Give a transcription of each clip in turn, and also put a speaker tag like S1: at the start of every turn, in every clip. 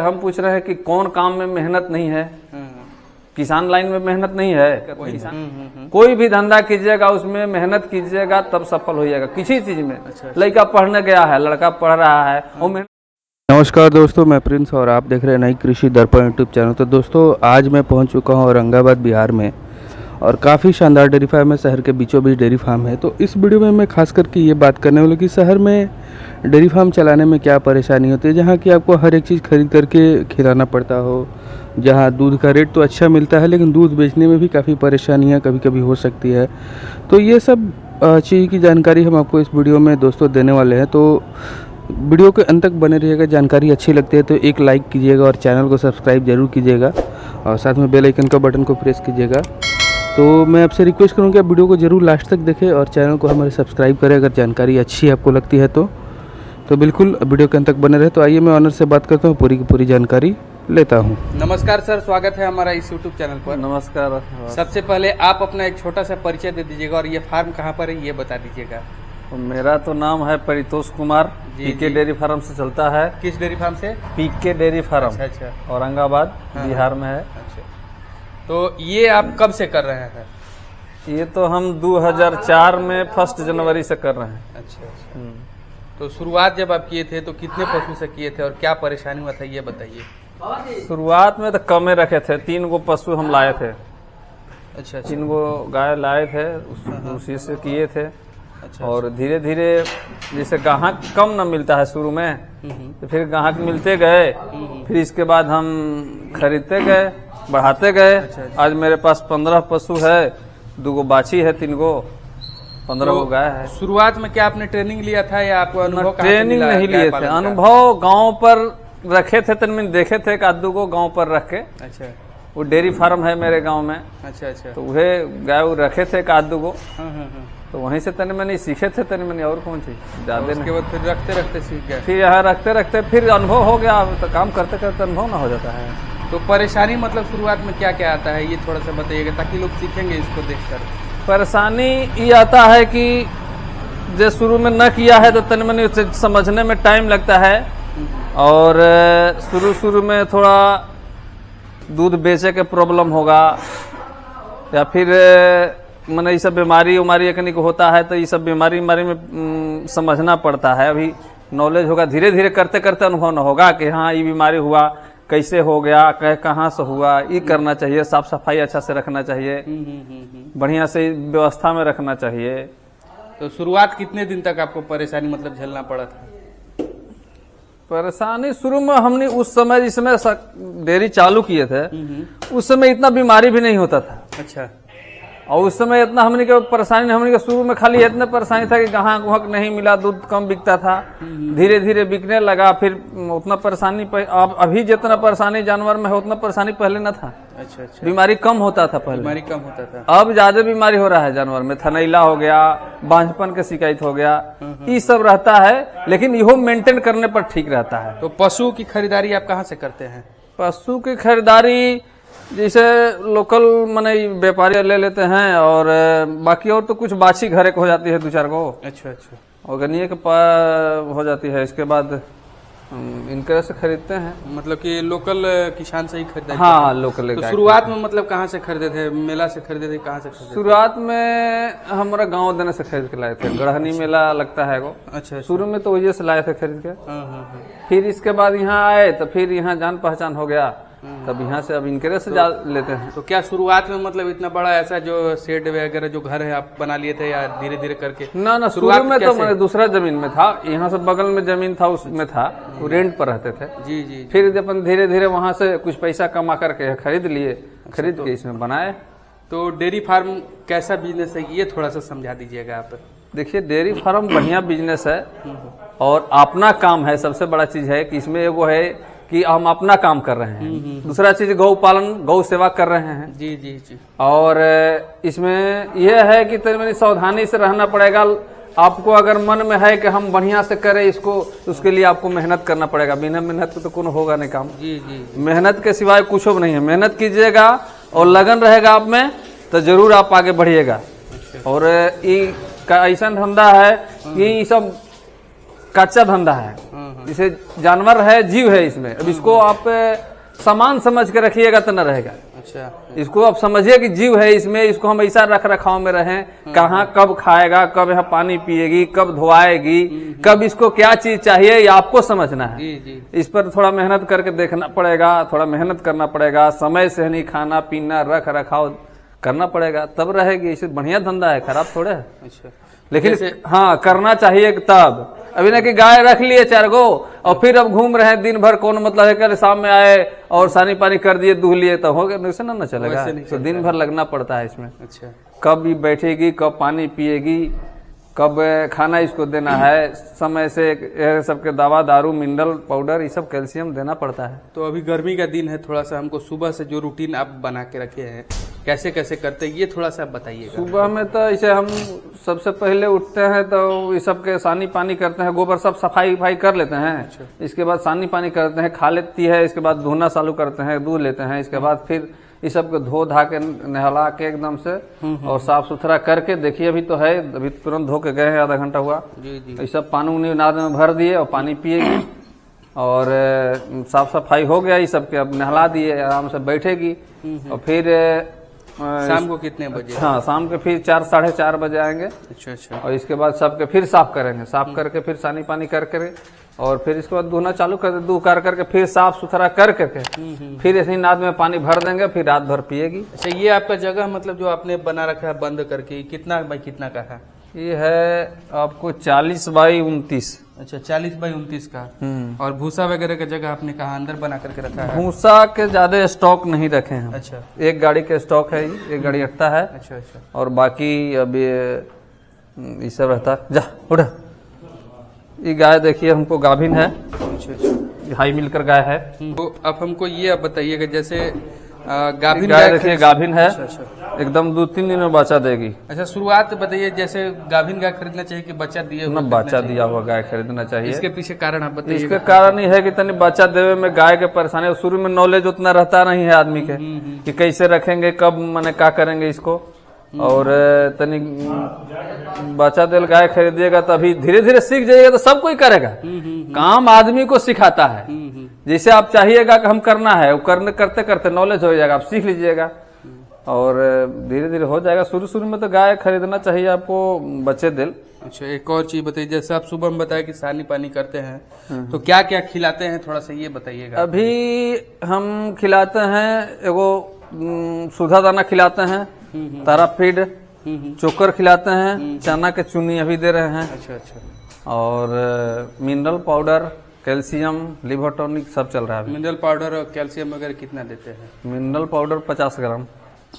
S1: हम पूछ रहे हैं कि कौन काम में मेहनत नहीं है। किसान लाइन में मेहनत नहीं है। किसान कोई भी धंधा कीजिएगा उसमें मेहनत कीजिएगा तब सफल होइएगा किसी चीज में। लड़का पढ़ने गया है, लड़का पढ़ रहा है वो मेहनत।
S2: नमस्कार दोस्तों, मैं प्रिंस और आप देख रहे हैं नई कृषि दर्पण यूट्यूब चैनल। तो दोस्तों आज मैं पहुंच चुका हूं औरंगाबाद बिहार में और काफ़ी शानदार डेयरी फार्म है। शहर के बीचों बीच डेयरी फार्म है। तो इस वीडियो में मैं खास करके ये बात करने वाला हूं कि शहर में डेयरी फार्म चलाने में क्या परेशानी होती है, जहाँ कि आपको हर एक चीज़ खरीद करके खिलाना पड़ता हो, जहाँ दूध का रेट तो अच्छा मिलता है लेकिन दूध बेचने में भी काफ़ी परेशानियाँ कभी कभी हो सकती है। तो ये सब चीज़ की जानकारी हम आपको इस वीडियो में दोस्तों देने वाले हैं। तो वीडियो के अंत तक बने रहिएगा। जानकारी अच्छी लगती है तो एक लाइक कीजिएगा और चैनल को सब्सक्राइब जरूर कीजिएगा और साथ में बेल आइकन का बटन को प्रेस कीजिएगा। तो मैं आपसे रिक्वेस्ट करूँगा कि आप वीडियो को जरूर लास्ट तक देखें और चैनल को हमारे सब्सक्राइब करें अगर जानकारी अच्छी आपको लगती है तो बिल्कुल वीडियो के अंत तक बने रहे। तो आइए मैं ऑनर से बात करता हूँ, पूरी की पूरी जानकारी लेता हूँ।
S3: नमस्कार सर, स्वागत है हमारा इस यूट्यूब चैनल पर।
S1: नमस्कार।
S3: सबसे पहले आप अपना एक छोटा सा परिचय दे दीजिएगा और ये फार्म कहाँ पर है ये बता दीजिएगा।
S1: तो मेरा तो नाम है परितोष कुमार, पीके डेयरी फार्म से चलता है।
S3: किस डेयरी फार्म से?
S1: पीके डेयरी फार्म।
S3: अच्छा।
S1: औरंगाबाद बिहार में है।
S3: अच्छा, तो ये आप कब से कर रहे हैं?
S1: ये तो हम 2004 में 1 जनवरी से कर रहे हैं।
S3: अच्छा। तो शुरुआत जब आप किए थे तो कितने पशु से किए थे और क्या परेशानी हुआ था ये बताइए।
S1: शुरुआत में तो कमे रखे थे, 3 गो पशु हम लाए थे।
S3: अच्छा।
S1: 3 गो गाय लाए थे, उसी से किए थे।
S3: अच्छा।
S1: और धीरे धीरे जैसे ग्राहक कम न मिलता है शुरू में, तो फिर ग्राहक मिलते गए, फिर इसके बाद हम खरीदते गए, बढ़ाते गए।
S3: अच्छा।
S1: आज मेरे पास 15 पशु है, 2 गो बाछी है, 3 गो, 15 गो गाय है।
S3: शुरुआत में क्या आपने ट्रेनिंग लिया था या आपको अनुभव?
S1: ट्रेनिंग नहीं लिए थे, अनुभव गांव पर रखे थे, तन मैंने देखे थे 1-2 गो गांव पर रख के।
S3: अच्छा।
S1: वो डेयरी फार्म है मेरे गांव में।
S3: अच्छा।
S1: तो वह गाय रखे थे 1-2 गो,
S3: हाँ।
S1: तो वहीं से तने मैंने सीखे थे, तने मैंने और कौन चीज ज्यादा।
S3: उसके बाद फिर रखते रखते सीख गए।
S1: फिर यहाँ रखते रखते फिर अनुभव हो गया, तो काम करते करते अनुभव ना हो जाता है।
S3: तो परेशानी मतलब शुरुआत में क्या क्या आता है ये थोड़ा सा बताइएगा ताकि लोग सीखेंगे इसको देखकर।
S1: परेशानी ये आता है कि जो शुरू में न किया है तो तन मन समझने में टाइम लगता है और शुरू में थोड़ा दूध बेचे के प्रॉब्लम होगा या फिर मैंने ये सब बीमारी उमारी कहीं को होता है तो ये सब बीमारी में समझना पड़ता है। अभी नॉलेज होगा, धीरे धीरे करते करते अनुभव न होगा कि हाँ ये बीमारी हुआ, कैसे हो गया, कहाँ से हुआ, ये करना चाहिए, साफ सफाई अच्छा से रखना चाहिए, बढ़िया से व्यवस्था में रखना चाहिए।
S3: तो शुरुआत कितने दिन तक आपको परेशानी मतलब झेलना पड़ा था?
S1: परेशानी शुरू में हमने उस समय जिसमें डेयरी चालू किए थे उस समय इतना बीमारी भी नहीं होता था।
S3: अच्छा।
S1: और उस समय इतना हमने के परेशानी, हमने के शुरू में खाली इतना परेशानी था कि ग्राहक वहक नहीं मिला, दूध कम बिकता था। धीरे धीरे बिकने लगा, फिर उतना परेशानी अब अभी जितना परेशानी जानवर में है उतना परेशानी पहले न था।
S3: अच्छा।
S1: बीमारी कम होता था पहले,
S3: बीमारी कम होता था।
S1: अब ज्यादा बीमारी हो रहा है जानवर में, थनैला हो गया, बांझपन के शिकायत हो गया, ये सब रहता है। लेकिन इहो मेंटेन करने पर ठीक रहता है।
S3: तो पशु की खरीदारी आप कहाँ से करते हैं?
S1: पशु की खरीदारी जैसे लोकल माने व्यापारी ले लेते हैं और बाकी और तो कुछ बाछी घरे को हो जाती है 2-4 गो।
S3: अच्छा।
S1: ऑर्गेनिक के हो जाती है, इसके बाद इनके से खरीदते हैं।
S3: मतलब कि लोकल किसान से ही खरीदा?
S1: हाँ, लोकल।
S3: तो शुरुआत में मतलब कहाँ से खरीदे थे? मेला से खरीदे थे? कहाँ से खरीदे?
S1: शुरुआत में हमारा गांव देने से खरीद के लाए थे, गढ़हनी मेला लगता है वो।
S3: अच्छा।
S1: शुरू में तो वजह से लाए थे खरीद के।
S3: हाँ।
S1: फिर इसके बाद यहाँ आए तो फिर यहाँ जान पहचान हो गया, तब यहाँ से अब इनके से लेते हैं।
S3: तो क्या शुरुआत में मतलब इतना बड़ा ऐसा जो शेड वगैरह जो घर है आप बना लिए थे या धीरे धीरे करके?
S1: ना, शुरुआत में तो मैंने दूसरा जमीन में था, यहाँ से बगल में जमीन था उसमें था, वो रेंट पर रहते थे।
S3: जी।
S1: फिर अपन धीरे धीरे वहाँ से कुछ पैसा कमा करके खरीद लिए, खरीद के इसमें बनाए।
S3: तो डेयरी फार्म कैसा बिजनेस है ये थोड़ा सा समझा दीजिएगा आप। देखिए,
S1: डेयरी फार्म बढ़िया बिजनेस है और अपना काम है। सबसे बड़ा चीज है कि इसमें एगो है कि हम अपना काम कर रहे हैं, दूसरा चीज गौ पालन, गौ सेवा कर रहे हैं।
S3: जी।
S1: और इसमें यह है कि तनी सावधानी से रहना पड़ेगा। आपको अगर मन में है कि हम बढ़िया से करें इसको, तो उसके लिए आपको मेहनत करना पड़ेगा। बिना मेहनत के तो कोनो होगा नहीं काम।
S3: जी।
S1: मेहनत के सिवाय कुछ नहीं है। मेहनत कीजिएगा और लगन रहेगा आप में तो जरूर आप आगे बढ़िएगा। और ये का ऐसा धंधा है कि सब कच्चा धंधा है। जैसे जानवर है, जीव है इसमें, अब इसको आप सामान समझ के रखिएगा तो न रहेगा।
S3: अच्छा,
S1: इसको आप समझिए कि जीव है इसमें, इसको हम ऐसा रख रखाव में रहें, कहाँ कब खाएगा, कब यहाँ पानी पिएगी, कब धोआएगी, कब इसको क्या चीज चाहिए, ये आपको समझना है।
S3: जी जी।
S1: इस पर थोड़ा मेहनत करके देखना पड़ेगा, थोड़ा मेहनत करना पड़ेगा, समय से नहीं खाना पीना रख रखाव करना पड़ेगा, तब रहेगी। इसे बढ़िया धंधा है, खराब थोड़े है।
S3: अच्छा,
S1: लेकिन हाँ करना चाहिए तब। अभी ना कि गाय रख लिए 4 गो और फिर अब घूम रहे हैं दिन भर, कौन मतलब है कल शाम में आए और सानी पानी कर दिए, दूह लिए, तो हो गया, वैसे ना चलेगा। तो दिन भर लगना पड़ता है इसमें।
S3: अच्छा,
S1: कब ये बैठेगी, कब पानी पिएगी, कब खाना इसको देना है, समय से ये सबके दवा दारू मिनरल पाउडर ये सब कैल्शियम देना पड़ता है।
S3: तो अभी गर्मी का दिन है, थोड़ा सा हमको सुबह से जो रूटीन आप बना के रखे हैं कैसे कैसे करते हैं, ये थोड़ा सा बताइएगा।
S1: सुबह में तो ऐसे हम सबसे पहले उठते हैं तो ये सब के सानी पानी करते हैं, गोबर सब सफाई वफाई कर लेते हैं। इसके बाद सानी पानी करते हैं, खा लेती है, इसके बाद धोना चालू करते हैं, दूध लेते हैं। इसके बाद फिर इस सब को धो धा के नहला के एकदम से और साफ सुथरा करके, देखिए अभी तो है, अभी तुरंत धो के गए हैं, आधा घंटा हुआ।
S3: जी जी।
S1: ये सब पानी उनी नाद में भर दिए और पानी पिएगी और साफ सफाई हो गया, ये सब के अब नहला दिए, आराम से बैठेगी। और फिर
S3: शाम को कितने बजे?
S1: हाँ, शाम के फिर 4 साढ़े 4 बजे आएंगे।
S3: अच्छा अच्छा।
S1: और इसके बाद सबके फिर साफ करेंगे, साफ करके फिर सानी पानी करके और फिर इसके बाद धोना चालू कर दे, दूध कर करके फिर साफ सुथरा कर करके फिर ऐसे ही नाद में पानी भर देंगे, फिर रात भर पिएगी।
S3: अच्छा, ये आपका जगह मतलब जो आपने बना रखा है बंद करके, कितना बाई कितना का है?
S1: ये है आपको 40 बाई 29।
S3: अच्छा, 40 बाई 29 का। और भूसा वगैरह का जगह आपने कहा अंदर बना करके रखा है?
S1: भूसा के ज्यादा स्टॉक नहीं रखे हैं।
S3: अच्छा,
S1: एक गाड़ी के स्टॉक है, एक गाड़ी अट्टा है।
S3: अच्छा अच्छा।
S1: और बाकी अब ये सब रहता है। जा उठ। ये गाय देखिए हमको गाभिन है,
S3: अच्छा अच्छा।
S1: हाई मिलकर गाय है।
S3: तो अब हमको ये आप बताइएगा, जैसे गाभिन
S1: गाय देखिए गाभिन है,
S3: अच्छा अच्छा।
S1: एकदम 2-3 दिन में बच्चा देगी।
S3: अच्छा, शुरुआत बताइए, जैसे गाभिन गाय खरीदना चाहिए कि बच्चा दिए हुए
S1: ना बच्चा दिया हुआ गाय खरीदना चाहिए।
S3: इसके पीछे कारण आप बताइए।
S1: इसके कारण ये है कि तनी बच्चा देवे में गाय के परेशानी, शुरू में नॉलेज उतना रहता नहीं है आदमी के कि कैसे रखेंगे, कब माने क्या करेंगे इसको। और तनी बच्चा दिल गाय खरीदिएगा तो अभी धीरे धीरे सीख जाइएगा तो सब कोई करेगा। काम आदमी को सिखाता है। जैसे आप चाहिएगा कि हम करना है, वो करने करते करते नॉलेज हो जाएगा, आप सीख लीजिएगा और धीरे धीरे हो जाएगा। शुरू शुरू में तो गाय खरीदना चाहिए आपको बच्चे दिल।
S3: अच्छा, एक और चीज बताइए, जैसे आप सुबह में बताया कि सानी पानी करते हैं, तो क्या क्या खिलाते हैं, थोड़ा सा ये बताइएगा।
S1: अभी हम खिलाते हैं, एगो सुधा दाना खिलाते हैं, तारा फीड, चोकर खिलाते हैं, चना के चुनी अभी दे रहे हैं।
S3: अच्छा अच्छा।
S1: और mineral powder, calcium, liver tonic सब चल रहा है।
S3: मिनरल पाउडर और कैल्शियम वगैरह कितना देते हैं?
S1: मिनरल पाउडर 50 ग्राम,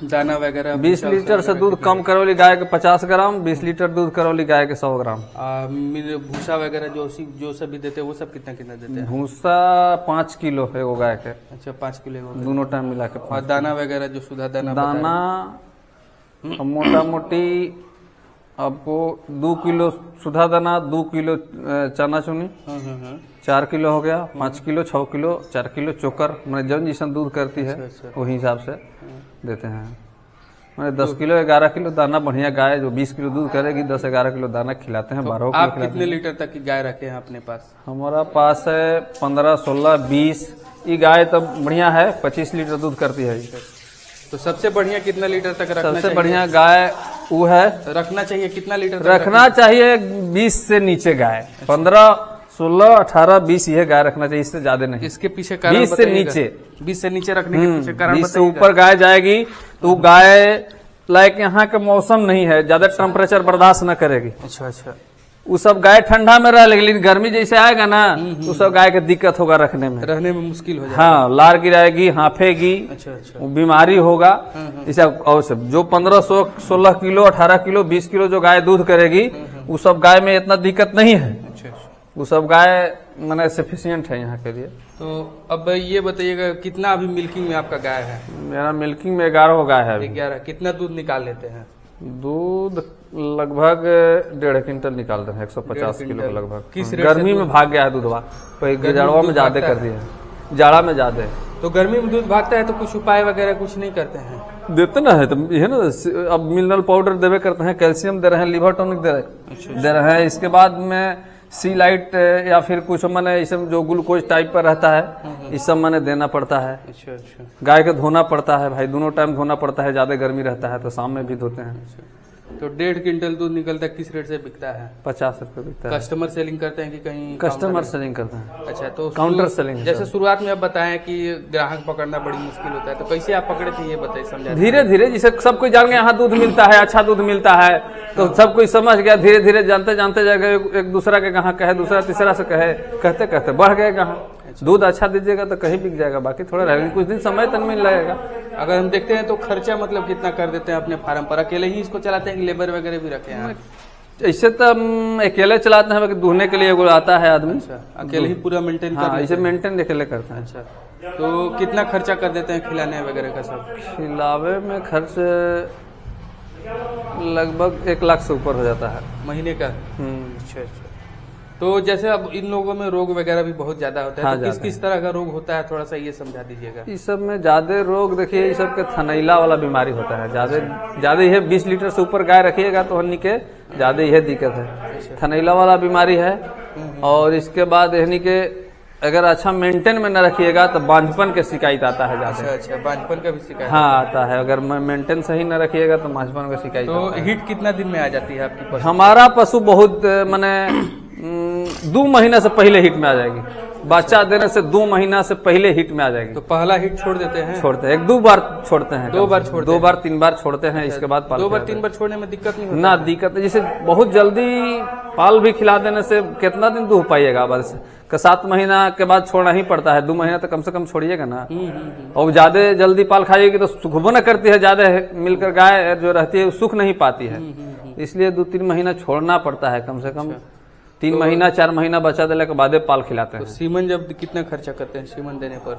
S3: दाना वगैरह
S1: 20 लीटर से दूध कम करौली गाय के 50 ग्राम, 20 लीटर दूध करौली गाय के 100 ग्राम।
S3: भूसा वगैरह जो सब भी देते हैं वो सब कितना कितना देते हैं?
S1: भूसा 5 किलो है वो गाय के।
S3: अच्छा, 5 किलो
S1: दोनों टाइम मिला के।
S3: और दाना वगैरह जो सुधा दाना
S1: दाना मोटा मोटी आपको 2 किलो सुधा दाना, 2 किलो चना चुनी, 4 किलो हो गया, 5 किलो, 6 किलो, 4 किलो चोकर, मैंने जौन जैसा दूध करती है वही हिसाब से देते हैं। मैंने 10 किलो 11 किलो दाना, बढ़िया गाय जो 20 किलो दूध करेगी 10-11 किलो दाना खिलाते हैं। 12
S3: आप कितने लीटर तक की गाय रखे हैं अपने पास?
S1: हमारा पास है 15, 16, 20। ये गाय तो बढ़िया है, 25 लीटर दूध करती है।
S3: तो सबसे बढ़िया कितना लीटर तक रखना चाहिए?
S1: सबसे बढ़िया गाय वो है,
S3: रखना चाहिए कितना लीटर तक
S1: रखना चाहिए 20 से नीचे गाय। 15, 16, 18, 20 ये गाय रखना चाहिए, इससे ज्यादा नहीं।
S3: इसके पीछे कारण
S1: 20 से नीचे,
S3: 20 से नीचे रखने के पीछे कारण
S1: 20 से ऊपर गाय जाएगी तो गाय लाइक यहाँ का मौसम नहीं है, ज्यादा टेम्परेचर बर्दाश्त न करेगी।
S3: अच्छा अच्छा।
S1: वो सब गाय ठंडा में रह लेकिन गर्मी जैसे आएगा ना तो सब गाय के दिक्कत होगा रखने में,
S3: रहने में मुश्किल हो जाएगा।
S1: हाँ, लार गिराएगी, हाफेगी,
S3: अच्छा अच्छा।
S1: वो बीमारी होगा। इसे और सब जो 15, 16 किलो, 18 किलो, 20 किलो जो गाय दूध करेगी वो सब गाय में इतना दिक्कत नहीं है।
S3: अच्छा अच्छा।
S1: वो सब गाय मैंने सफिशियंट है यहाँ के लिए।
S3: तो अब ये बताइएगा कितना अभी मिल्किंग में आपका गाय है?
S1: मेरा मिल्किंग में 11 गाय है अभी।
S3: 11। कितना दूध निकाल लेते हैं?
S1: दूध लगभग 1.5 क्विंटल निकाल रहे हैं, 150 किलो के लगभग।
S3: किस रेट
S1: गर्मी में भाग गया है दूधवा, जाड़वा में ज्यादा कर दिया है, जाड़ा में ज्यादा है।
S3: तो गर्मी में दूध भागता है तो कुछ उपाय वगैरह कुछ नहीं करते हैं?
S1: देते ना है तो ये ना, अब मिनरल पाउडर देवे करते हैं, कैल्शियम दे रहे हैं, लिवर टॉनिक दे रहे हैं। इसके बाद में सी लाइट या फिर कुछ मैंने इस जो ग्लूकोज टाइप पर रहता है, इस सब मैंने देना पड़ता है।
S3: अच्छा अच्छा।
S1: गाय को धोना पड़ता है भाई, दोनों टाइम धोना पड़ता है, ज्यादा गर्मी रहता है तो शाम में भी धोते हैं।
S3: तो 1.5 क्विंटल दूध निकलता है, किस रेट से बिकता है?
S1: 50 रुपए बिकता है।
S3: कस्टमर सेलिंग करते हैं कि कहीं
S1: कस्टमर सेलिंग करते हैं।
S3: अच्छा, तो
S1: काउंटर सेलिंग।
S3: जैसे शुरुआत में आप बताएं कि ग्राहक पकड़ना बड़ी मुश्किल होता है, तो कैसे आप पकड़े थे ये बताइए, समझा।
S1: धीरे धीरे, जिसे सब कोई जान गया यहाँ दूध मिलता है, अच्छा दूध मिलता है, तो सब कोई समझ गया। धीरे धीरे जानते जानते जाएगा, एक दूसरा के कहाँ कहे, दूसरा तीसरा से कहे, कहते कहते बढ़ गए कहाँ। दूध अच्छा दीजिएगा तो कहीं बिक जाएगा, बाकी थोड़ा रहेगा, कुछ दिन समय तक मिल लगेगा।
S3: अगर हम देखते हैं तो खर्चा मतलब कितना कर देते हैं अपने फार्म पर? अकेले ही इसको चलाते हैं कि लेबर वगैरह भी रखे हैं?
S1: ऐसे तो हम अकेले चलाते हैं, बाकी दूहने के लिए एगो आता है आदमी।
S3: अच्छा, अकेले ही पूरा मेंटेन
S1: हाँ,
S3: कर
S1: इसे मेंटेन अकेले करते हैं।
S3: अच्छा, तो कितना खर्चा कर देते हैं खिलाने वगैरह का सब?
S1: खिलावे में खर्च लगभग 1 लाख से ऊपर हो जाता है
S3: महीने का। अच्छा अच्छा। तो जैसे अब इन लोगों में रोग वगैरह भी बहुत ज्यादा होता है,
S1: हाँ,
S3: तो किस किस तरह का रोग होता है, थोड़ा सा ये समझा दीजिएगा।
S1: इस सब में ज्यादा रोग देखिए, इस सब के थनैला वाला बीमारी होता है। ज्यादा यह 20 लीटर से ऊपर गाय रखिएगा तो हन्नी के ज्यादा यह दिक्कत है, थनैला वाला बीमारी है। और इसके बाद हन्नी के अगर अच्छा मेंटेन में न रखिएगा तो बांझपन के शिकायत आता है ज्यादा।
S3: अच्छा अच्छा, बांझपन का भी शिकायत?
S1: हाँ आता है, अगर मेंटेन सही न रखिएगा तो बांझपन का शिकायत।
S3: तो हिट कितना दिन में आ जाती है आपकी पशु?
S1: हमारा पशु बहुत माने 2 महीना से पहले हिट में आ जाएगी। बच्चा देने से 2 महीना से पहले हिट में आ जाएगी।
S3: तो पहला हिट छोड़ देते हैं?
S1: छोड़ते हैं, 1-2 बार छोड़ते हैं।
S3: 2 बार छोड़ते हैं?
S1: 2 बार 3 बार छोड़ते हैं, इसके बाद पाल
S3: 2 बार 3 बार छोड़ने में दिक्कत नहीं होती?
S1: ना दिक्कत, जैसे बहुत जल्दी पाल भी खिला देने से कितना दिन दूध पाइएगा, बस 7 महीना के बाद छोड़ना ही पड़ता है। 2 महीना तो कम से कम छोड़िएगा ना। और ज्यादा जल्दी पाल खाइएगी तो सुखबो न करती है, ज्यादा मिलकर गाय जो रहती है सुख नहीं पाती है, इसलिए 2-3 महीना छोड़ना पड़ता है कम से कम। 3 महीना 4 महीना बच्चा देने के बाद पाल खिलाते हैं।
S3: तो सीमन जब कितना खर्चा करते हैं सीमन देने पर?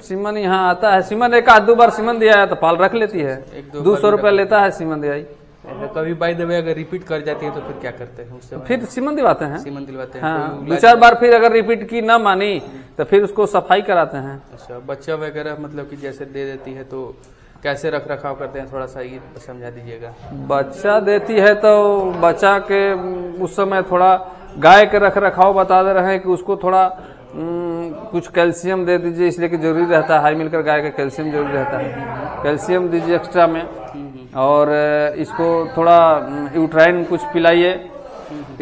S1: सीमन यहाँ आता है, सीमन 1-2 बार सीमन दिया है तो पाल रख लेती है। 200 रुपया लेता है सीमन दिया।
S3: कभी बाय द वे अगर रिपीट कर जाती है तो फिर क्या करते हैं उससे?
S1: फिर सीमन दिलवाते हैं।
S3: सीमन दिलवाते हैं।
S1: हाँ, 2-4 बार फिर अगर रिपीट की ना मानी तो फिर उसको सफाई कराते हैं।
S3: अच्छा, बच्चा वगैरह मतलब कि जैसे दे देती है तो कैसे रख रखाव करते हैं, थोड़ा सा ये समझा दीजिएगा।
S1: बच्चा देती है तो बच्चा के उस समय थोड़ा गाय के रख रखाव बता दे रहे हैं कि उसको थोड़ा कुछ कैल्शियम दे दीजिए, इसलिए कि जरूरी रहता है, हाई मिलकर गाय का कैल्शियम जरूरी रहता है, कैल्शियम दीजिए एक्स्ट्रा में। और इसको थोड़ा यूट्राइन कुछ पिलाइए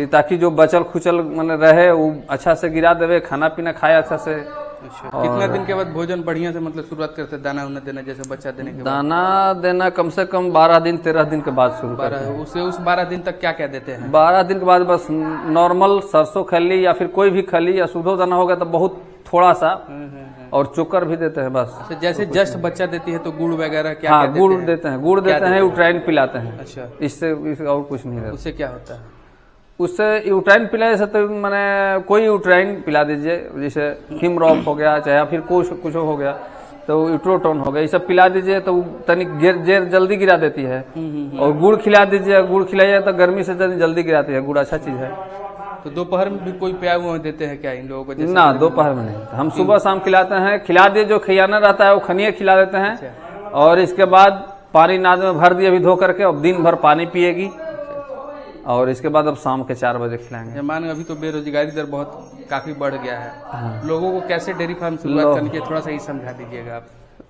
S1: ताकि जो बचल खुचल मन रहे वो अच्छा से गिरा देवे, खाना पीना खाए अच्छा से।
S3: अच्छा, कितना दिन के बाद भोजन बढ़िया से मतलब शुरुआत करते हैं दाना उन्हें देना, जैसे बच्चा देने के बाद?
S1: दाना देना कम से कम 12 दिन 13 दिन के बाद शुरू करते हैं।
S3: उस 12 दिन तक क्या क्या देते हैं?
S1: 12 दिन के बाद बस नॉर्मल सरसों खली या फिर कोई भी खली या सुधो दाना होगा तो बहुत थोड़ा सा, और चोकर भी देते हैं बस।
S3: अच्छा, जैसे जस्ट बच्चा देती है तो गुड़ वगैरह क्या?
S1: हाँ, गुड़ देते हैं, गुड़ देते हैं, यूट्राइन पिलाते हैं।
S3: अच्छा,
S1: इससे और कुछ नहीं रहता।
S3: उससे क्या होता है?
S1: उससे यूट्राइन पिलाने से तो मैंने कोई यूट्राइन पिला दीजिए, जैसे हिमरॉक हो गया चाहे फिर कुछ हो गया तो यूट्रोटोन हो गया, ये सब पिला दीजिए तो तनिक जेर जल्दी गिरा देती है। और गुड़ खिला दीजिए, गुड़ खिलाइए तो गर्मी से जल्दी गिराती है, गुड़ अच्छा चीज है।
S3: तो दोपहर में भी कोई प्याज हुआ देते हैं क्या इन लोगों को?
S1: ना, दोपहर में नहीं, हम सुबह शाम खिलाते हैं। खिला दिए, जो खिलाना रहता है वो खनिए खिला देते हैं। और इसके बाद पानी नाद में भर दिए अभी धो करके, अब दिन भर पानी पिएगी। और इसके बाद अब शाम के 4 बजे खिलाएंगे।
S3: मान अभी तो बेरोजगारी दर बहुत काफी बढ़ गया है। हाँ। लोगों को कैसे डेयरी फार्म शुरुआत करनी चाहिए, थोड़ा सा ही समझा दीजिएगा आप।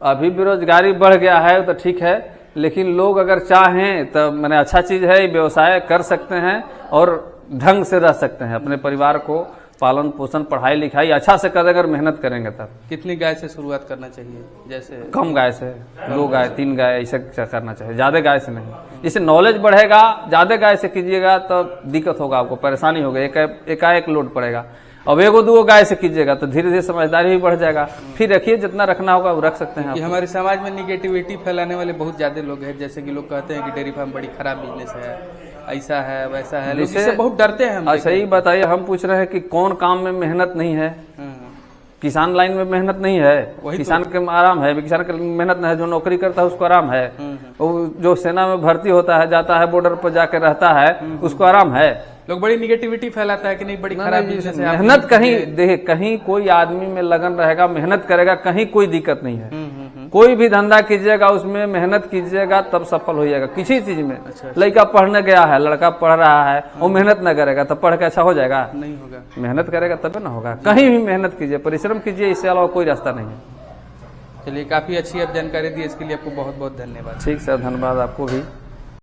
S1: अभी बेरोजगारी बढ़ गया है तो ठीक है, लेकिन लोग अगर चाहें तो मैंने अच्छा चीज है, व्यवसाय कर सकते हैं और ढंग से रह सकते हैं, अपने परिवार को पालन पोषण पढ़ाई लिखाई अच्छा से कर, अगर मेहनत करेंगे तब।
S3: कितनी गाय से शुरुआत करना चाहिए? जैसे
S1: कम गाय से, 2 गाय 3 गाय ऐसे करना चाहिए, ज्यादा गाय से नहीं। इससे नॉलेज बढ़ेगा। ज्यादा गाय से कीजिएगा तो दिक्कत होगा, आपको परेशानी होगी, एकाएक लोड पड़ेगा। अब 1-2 गाय से कीजिएगा तो धीरे धीरे समझदारी भी बढ़ जाएगा। फिर रखिए, जितना रखना होगा वो रख सकते हैं।
S3: कि हमारे समाज में निगेटिविटी फैलाने वाले बहुत ज्यादा लोग हैं, जैसे कि लोग कहते हैं कि डेयरी फार्म बड़ी खराब बिजनेस है, ऐसा है वैसा है, लोग इससे बहुत डरते हैं।
S1: अच्छा, ही बताइए, हम पूछ रहे हैं कि कौन काम में मेहनत नहीं है? किसान लाइन में मेहनत नहीं है? किसान के आराम है, किसान की मेहनत नहीं है। जो नौकरी करता है उसको आराम है, वो जो सेना में भर्ती होता है, जाता है बॉर्डर पर जाकर रहता है, उसको आराम है।
S3: लोग बड़ी निगेटिविटी फैलाता है कि नहीं बड़ी खराब बिजनेस है।
S1: मेहनत कहीं देखिए, कहीं कोई आदमी में लगन रहेगा, मेहनत करेगा, कहीं कोई दिक्कत नहीं है। कोई भी धंधा कीजिएगा उसमें मेहनत कीजिएगा तब सफल होइएगा किसी चीज में।
S3: अच्छा।
S1: लड़का पढ़ने गया है, लड़का पढ़ रहा है, वो मेहनत न करेगा तब पढ़ के अच्छा हो जाएगा?
S3: नहीं होगा।
S1: मेहनत करेगा तब ना होगा। कहीं भी मेहनत कीजिए, परिश्रम कीजिए, इससे अलावा कोई रास्ता नहीं है।
S3: चलिए, काफी अच्छी आप जानकारी दी, इसके लिए आपको बहुत बहुत धन्यवाद।
S1: ठीक सर, धन्यवाद आपको भी।